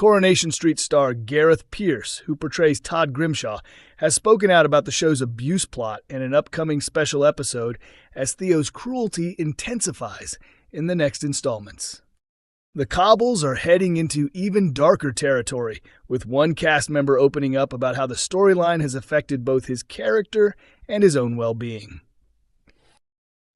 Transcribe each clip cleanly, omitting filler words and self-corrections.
Coronation Street star Gareth Pierce, who portrays Todd Grimshaw, has spoken out about the show's abuse plot in an upcoming special episode as Theo's cruelty intensifies in the next installments. The Cobbles are heading into even darker territory, with one cast member opening up about how the storyline has affected both his character and his own well-being.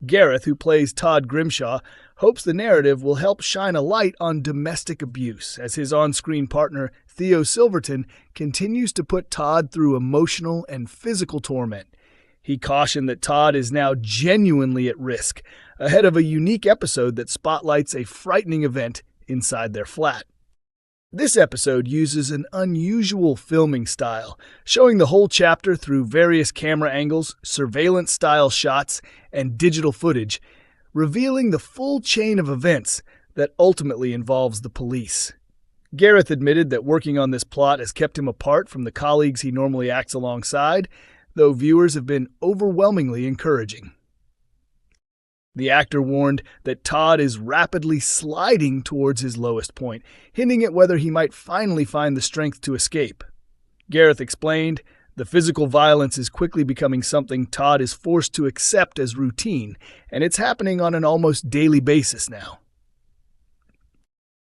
Gareth, who plays Todd Grimshaw, hopes the narrative will help shine a light on domestic abuse as his on-screen partner, Theo Silverton, continues to put Todd through emotional and physical torment. He cautioned that Todd is now genuinely at risk, ahead of a unique episode that spotlights a frightening event inside their flat. This episode uses an unusual filming style, showing the whole chapter through various camera angles, surveillance-style shots, and digital footage, revealing the full chain of events that ultimately involves the police. Gareth admitted that working on this plot has kept him apart from the colleagues he normally acts alongside, though viewers have been overwhelmingly encouraging. The actor warned that Todd is rapidly sliding towards his lowest point, hinting at whether he might finally find the strength to escape. Gareth explained, "The physical violence is quickly becoming something Todd is forced to accept as routine, and it's happening on an almost daily basis now."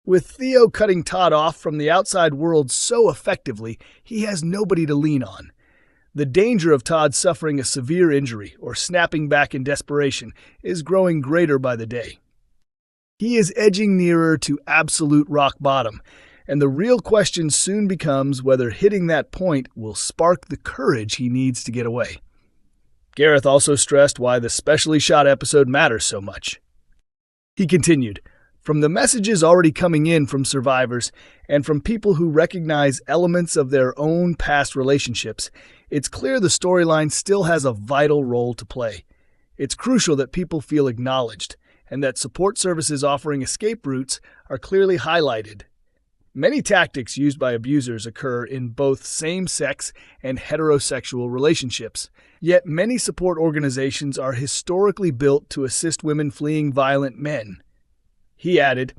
With Theo cutting Todd off from the outside world so effectively, he has nobody to lean on. The danger of Todd suffering a severe injury or snapping back in desperation is growing greater by the day. He is edging nearer to absolute rock bottom, and the real question soon becomes whether hitting that point will spark the courage he needs to get away. Gareth also stressed why the specially shot episode matters so much. He continued, "From the messages already coming in from survivors and from people who recognize elements of their own past relationships, it's clear the storyline still has a vital role to play. It's crucial that people feel acknowledged and that support services offering escape routes are clearly highlighted. Many tactics used by abusers occur in both same-sex and heterosexual relationships, yet many support organizations are historically built to assist women fleeing violent men." He added,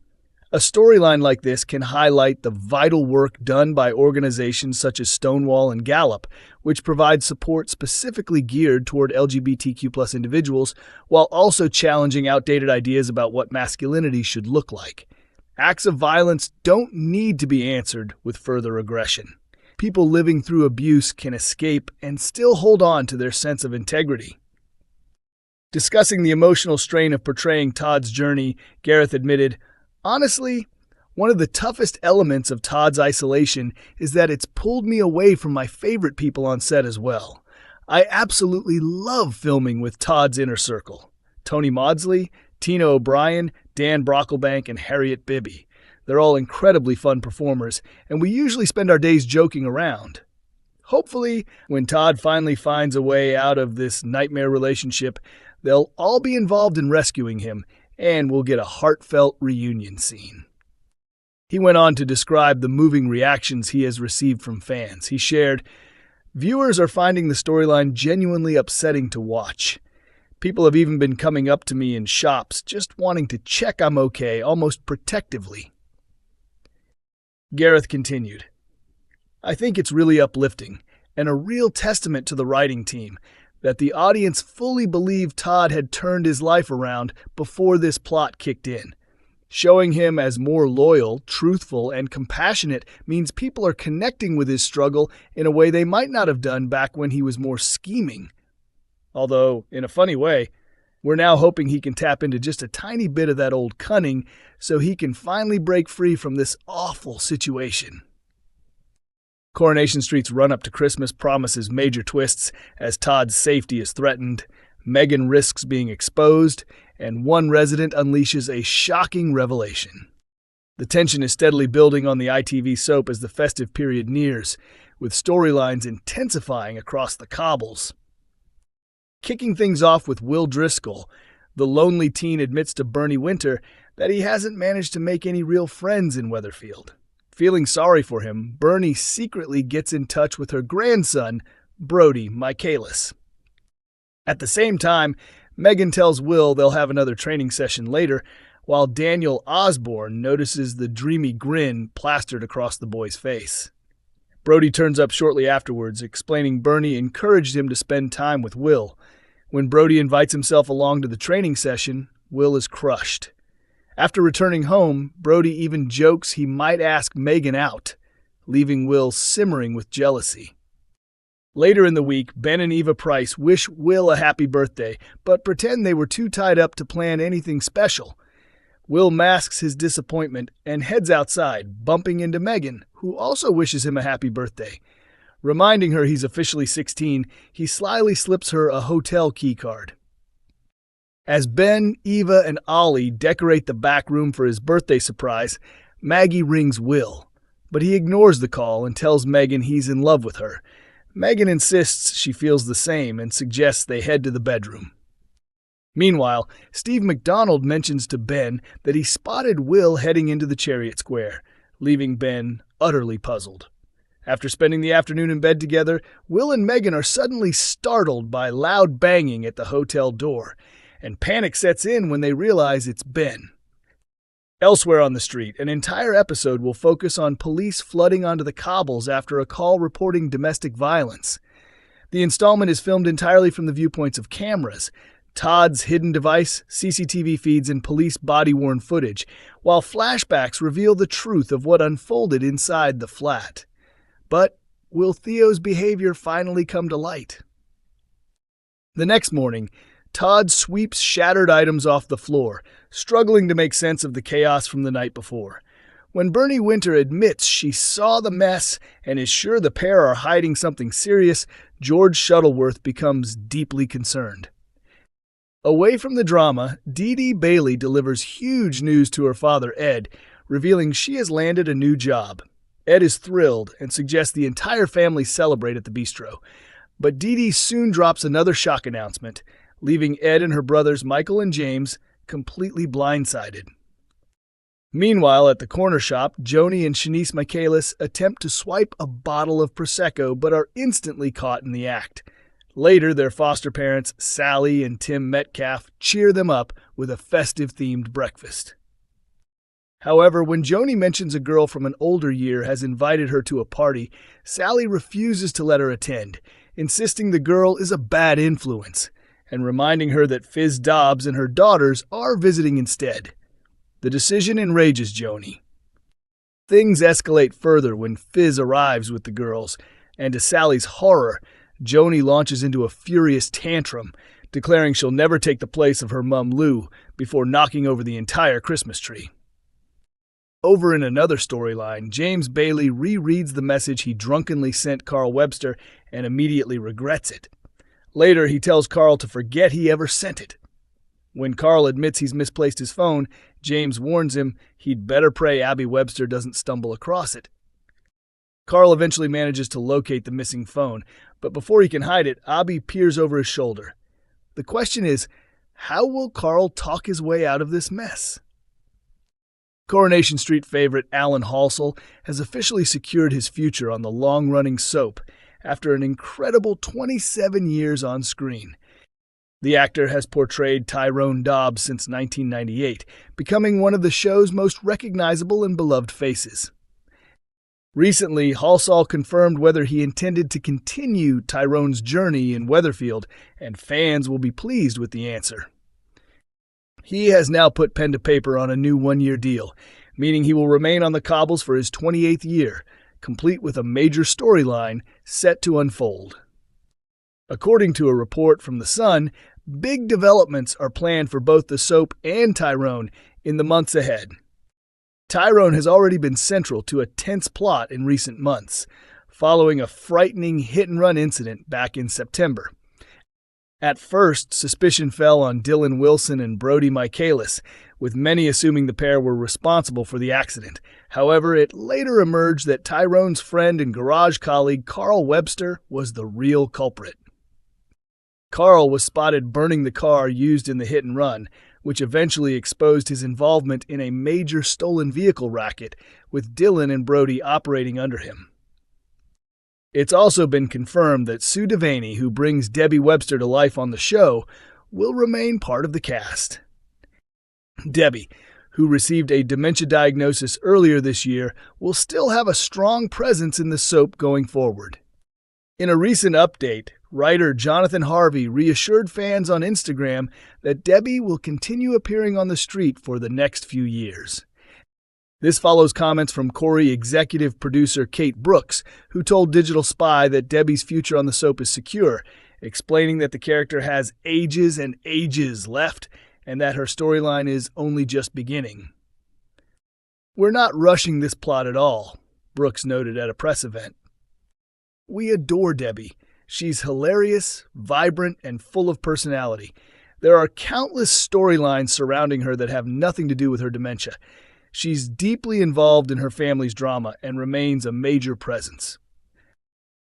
"A storyline like this can highlight the vital work done by organizations such as Stonewall and Galop, which provide support specifically geared toward LGBTQ+ individuals, while also challenging outdated ideas about what masculinity should look like. Acts of violence don't need to be answered with further aggression. People living through abuse can escape and still hold on to their sense of integrity." Discussing the emotional strain of portraying Todd's journey, Gareth admitted, "Honestly, one of the toughest elements of Todd's isolation is that it's pulled me away from my favorite people on set as well. I absolutely love filming with Todd's inner circle. Tony Maudsley, Tina O'Brien, Dan Brocklebank, and Harriet Bibby. They're all incredibly fun performers, and we usually spend our days joking around. Hopefully, when Todd finally finds a way out of this nightmare relationship, they'll all be involved in rescuing him, and we'll get a heartfelt reunion scene." He went on to describe the moving reactions he has received from fans. He shared, "Viewers are finding the storyline genuinely upsetting to watch. People have even been coming up to me in shops, just wanting to check I'm okay, almost protectively." Gareth continued, "I think it's really uplifting, and a real testament to the writing team, that the audience fully believed Todd had turned his life around before this plot kicked in. Showing him as more loyal, truthful, and compassionate means people are connecting with his struggle in a way they might not have done back when he was more scheming. Although, in a funny way, we're now hoping he can tap into just a tiny bit of that old cunning so he can finally break free from this awful situation." Coronation Street's run-up to Christmas promises major twists as Todd's safety is threatened, Megan risks being exposed, and one resident unleashes a shocking revelation. The tension is steadily building on the ITV soap as the festive period nears, with storylines intensifying across the cobbles. Kicking things off with Will Driscoll, the lonely teen admits to Bernie Winter that he hasn't managed to make any real friends in Weatherfield. Feeling sorry for him, Bernie secretly gets in touch with her grandson, Brody Michaelis. At the same time, Megan tells Will they'll have another training session later, while Daniel Osborne notices the dreamy grin plastered across the boy's face. Brody turns up shortly afterwards, explaining Bernie encouraged him to spend time with Will. When Brody invites himself along to the training session, Will is crushed. After returning home, Brody even jokes he might ask Megan out, leaving Will simmering with jealousy. Later in the week, Ben and Eva Price wish Will a happy birthday, but pretend they were too tied up to plan anything special. Will masks his disappointment and heads outside, bumping into Megan, who also wishes him a happy birthday. Reminding her he's officially 16, he slyly slips her a hotel key card. As Ben, Eva, and Ollie decorate the back room for his birthday surprise, Maggie rings Will, but he ignores the call and tells Megan he's in love with her. Megan insists she feels the same and suggests they head to the bedroom. Meanwhile, Steve McDonald mentions to Ben that he spotted Will heading into the Chariot Square, leaving Ben utterly puzzled. After spending the afternoon in bed together, Will and Megan are suddenly startled by loud banging at the hotel door, and panic sets in when they realize it's Ben. Elsewhere on the street, an entire episode will focus on police flooding onto the cobbles after a call reporting domestic violence. The installment is filmed entirely from the viewpoints of cameras, Todd's hidden device, CCTV feeds, and police body-worn footage, while flashbacks reveal the truth of what unfolded inside the flat. But will Theo's behavior finally come to light? The next morning, Todd sweeps shattered items off the floor, struggling to make sense of the chaos from the night before. When Bernie Winter admits she saw the mess and is sure the pair are hiding something serious, George Shuttleworth becomes deeply concerned. Away from the drama, Dee Dee Bailey delivers huge news to her father, Ed, revealing she has landed a new job. Ed is thrilled and suggests the entire family celebrate at the bistro. But Dee Dee soon drops another shock announcement, leaving Ed and her brothers Michael and James completely blindsided. Meanwhile, at the corner shop, Joni and Shanice Michaelis attempt to swipe a bottle of Prosecco but are instantly caught in the act. Later, their foster parents, Sally and Tim Metcalf, cheer them up with a festive-themed breakfast. However, when Joni mentions a girl from an older year has invited her to a party, Sally refuses to let her attend, insisting the girl is a bad influence, and reminding her that Fizz Dobbs and her daughters are visiting instead. The decision enrages Joni. Things escalate further when Fizz arrives with the girls, and to Sally's horror, Joni launches into a furious tantrum, declaring she'll never take the place of her mum Lou before knocking over the entire Christmas tree. Over in another storyline, James Bailey rereads the message he drunkenly sent Carl Webster and immediately regrets it. Later, he tells Carl to forget he ever sent it. When Carl admits he's misplaced his phone, James warns him he'd better pray Abby Webster doesn't stumble across it. Carl eventually manages to locate the missing phone, but before he can hide it, Abby peers over his shoulder. The question is, how will Carl talk his way out of this mess? Coronation Street favorite Alan Halsell has officially secured his future on the long-running soap after an incredible 27 years on screen. The actor has portrayed Tyrone Dobbs since 1998, becoming one of the show's most recognizable and beloved faces. Recently, Halsall confirmed whether he intended to continue Tyrone's journey in Weatherfield, and fans will be pleased with the answer. He has now put pen to paper on a new one-year deal, meaning he will remain on the cobbles for his 28th year, complete with a major storyline set to unfold. According to a report from The Sun, big developments are planned for both the soap and Tyrone in the months ahead. Tyrone has already been central to a tense plot in recent months, following a frightening hit-and-run incident back in September. At first, suspicion fell on Dylan Wilson and Brody Michaelis, with many assuming the pair were responsible for the accident. However, it later emerged that Tyrone's friend and garage colleague Carl Webster was the real culprit. Carl was spotted burning the car used in the hit-and-run, which eventually exposed his involvement in a major stolen vehicle racket, with Dylan and Brody operating under him. It's also been confirmed that Sue Devaney, who brings Debbie Webster to life on the show, will remain part of the cast. Debbie, who received a dementia diagnosis earlier this year, will still have a strong presence in the soap going forward. In a recent update, writer Jonathan Harvey reassured fans on Instagram that Debbie will continue appearing on the street for the next few years. This follows comments from Corrie executive producer Kate Brooks, who told Digital Spy that Debbie's future on the soap is secure, explaining that the character has ages and ages left and that her storyline is only just beginning. "We're not rushing this plot at all," Brooks noted at a press event. "We adore Debbie. She's hilarious, vibrant, and full of personality. There are countless storylines surrounding her that have nothing to do with her dementia. She's deeply involved in her family's drama and remains a major presence."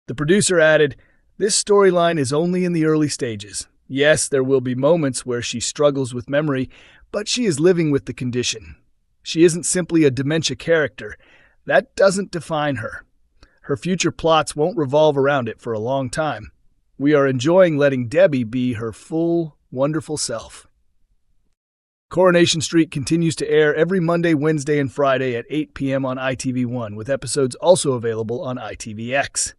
The producer added, "This storyline is only in the early stages. Yes, there will be moments where she struggles with memory, but she is living with the condition. She isn't simply a dementia character. That doesn't define her. Her future plots won't revolve around it for a long time. We are enjoying letting Debbie be her full, wonderful self." Coronation Street continues to air every Monday, Wednesday, and Friday at 8 p.m. on ITV1, with episodes also available on ITVX.